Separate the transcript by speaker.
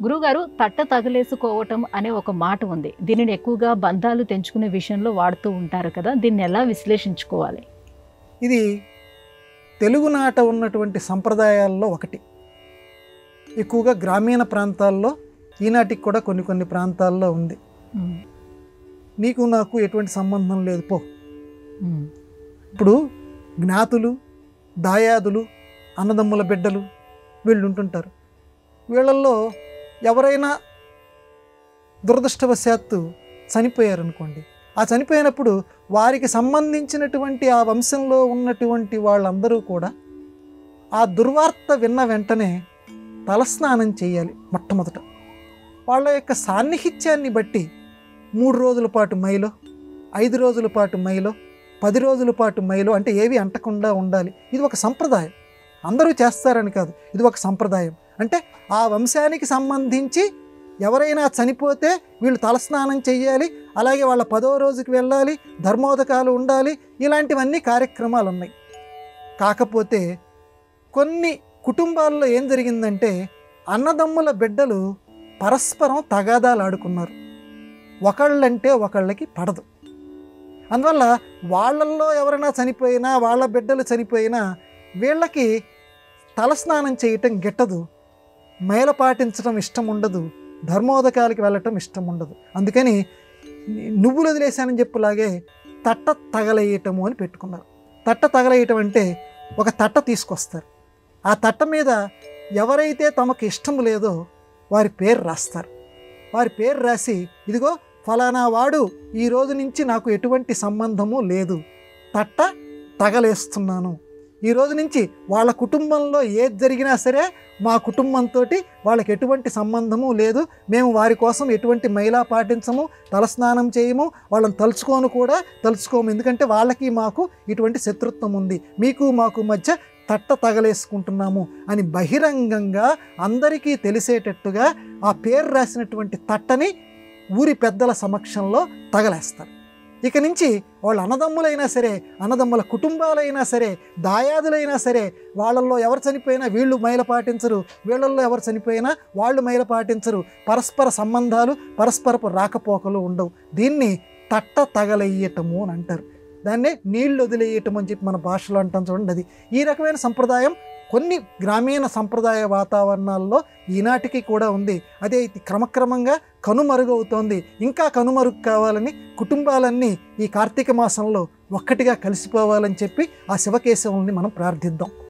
Speaker 1: గురువుగారు తట్ట తగలేసుకోవటం అనే ఒక మాట ఉంది. దీనిని ఎక్కువగా బంధాలు తెంచుకునే విషయంలో వాడుతూ ఉంటారు కదా! దీన్ని ఎలా విశ్లేషించుకోవాలి?
Speaker 2: ఇది తెలుగునాట ఉన్నటువంటి సంప్రదాయాల్లో ఒకటి. ఎక్కువగా గ్రామీణ ప్రాంతాల్లో ఈనాటికి కూడా కొన్ని ప్రాంతాల్లో ఉంది. నీకు నాకు ఎటువంటి సంబంధం లేదు పో. ఇప్పుడు జ్ఞాతులు, దాయాదులు, అన్నదమ్ముల బిడ్డలు వీళ్ళు ఉంటుంటారు. వీళ్ళల్లో ఎవరైనా దురదృష్టవశాత్తు చనిపోయారనుకోండి, ఆ చనిపోయినప్పుడు వారికి సంబంధించినటువంటి ఆ వంశంలో ఉన్నటువంటి వాళ్ళందరూ కూడా ఆ దుర్వార్త విన్న వెంటనే తలస్నానం చేయాలి. మొట్టమొదట వాళ్ళ యొక్క సాన్నిహిత్యాన్ని బట్టి 3 రోజుల పాటు మైలో, 5 రోజుల పాటు మైలో, 10 రోజుల పాటు మైలో, అంటే ఏవి అంటకుండా ఉండాలి. ఇది ఒక సంప్రదాయం. అందరూ చేస్తారని కాదు, ఇది ఒక సంప్రదాయం. అంటే ఆ వంశానికి సంబంధించి ఎవరైనా చనిపోతే వీళ్ళు తలస్నానం చెయ్యాలి, అలాగే వాళ్ళ 10వ రోజుకి వెళ్ళాలి, ధర్మోదకాలు ఉండాలి, ఇలాంటివన్నీ కార్యక్రమాలు ఉన్నాయి. కాకపోతే కొన్ని కుటుంబాల్లో ఏం జరిగిందంటే అన్నదమ్ముల బిడ్డలు పరస్పరం తగాదాలు ఆడుకున్నారు. ఒకళ్ళంటే ఒకళ్ళకి పడదు. అందువల్ల వాళ్ళల్లో ఎవరైనా చనిపోయినా, వాళ్ళ బిడ్డలు చనిపోయినా వీళ్ళకి తలస్నానం చేయటం గిట్టదు, మైల పాటించడం ఇష్టం ఉండదు, ధర్మోదకాలకి వెళ్ళటం ఇష్టం ఉండదు. అందుకని నువ్వులు వదిలేశానని చెప్పులాగే తట్ట తగలేయటము అని పెట్టుకున్నారు. తట్ట తగలేయటం అంటే ఒక తట్ట తీసుకొస్తారు. ఆ తట్ట మీద ఎవరైతే తమకు ఇష్టం లేదో వారి పేరు రాస్తారు. వారి పేరు రాసి, ఇదిగో ఫలానా వాడు ఈ రోజు నుంచి నాకు ఎటువంటి సంబంధము లేదు, తట్ట తగలేస్తున్నాను. ఈ రోజు నుంచి వాళ్ళ కుటుంబంలో ఏది జరిగినా సరే మా కుటుంబంతో వాళ్ళకి ఎటువంటి సంబంధము లేదు, మేము వారి కోసం ఎటువంటి మైలా పాటించము, తలస్నానం చేయము, వాళ్ళని తలుచుకోము. ఎందుకంటే వాళ్ళకి మాకు ఇటువంటి శత్రుత్వం ఉంది, మీకు మాకు మధ్య తట్ట తగలేసుకుంటున్నాము అని బహిరంగంగా అందరికీ తెలిసేటట్టుగా ఆ పేరు రాసినటువంటి తట్టని ఊరి పెద్దల సమక్షంలో తగలేస్తారు. ఇక నుంచి వాళ్ళ అన్నదమ్ములైనా సరే, అన్నదమ్ముల కుటుంబాలైనా సరే, దాయాదులైనా సరే, వాళ్ళల్లో ఎవరు చనిపోయినా వీళ్ళు మైల పాటించరు, వీళ్ళల్లో ఎవరు చనిపోయినా వాళ్ళు మైల పాటించరు. పరస్పర సంబంధాలు, పరస్పరపు రాకపోకలు ఉండవు. దీన్ని తట్ట తగలయ్యటము అని అంటారు. దాన్నే నీళ్ళు వదిలేయటం అని చెప్పి మన భాషలో అంటాం చూడండి. అది ఈ రకమైన సంప్రదాయం కొన్ని గ్రామీణ సంప్రదాయ వాతావరణాల్లో ఈనాటికి కూడా ఉంది. అదే క్రమక్రమంగా కనుమరుగవుతోంది. ఇంకా కనుమరుగు కావాలని కుటుంబాలన్నీ ఈ కార్తీక మాసంలో ఒక్కటిగా కలిసిపోవాలని చెప్పి ఆ శివకేశవుల్ని మనం ప్రార్థిద్దాం.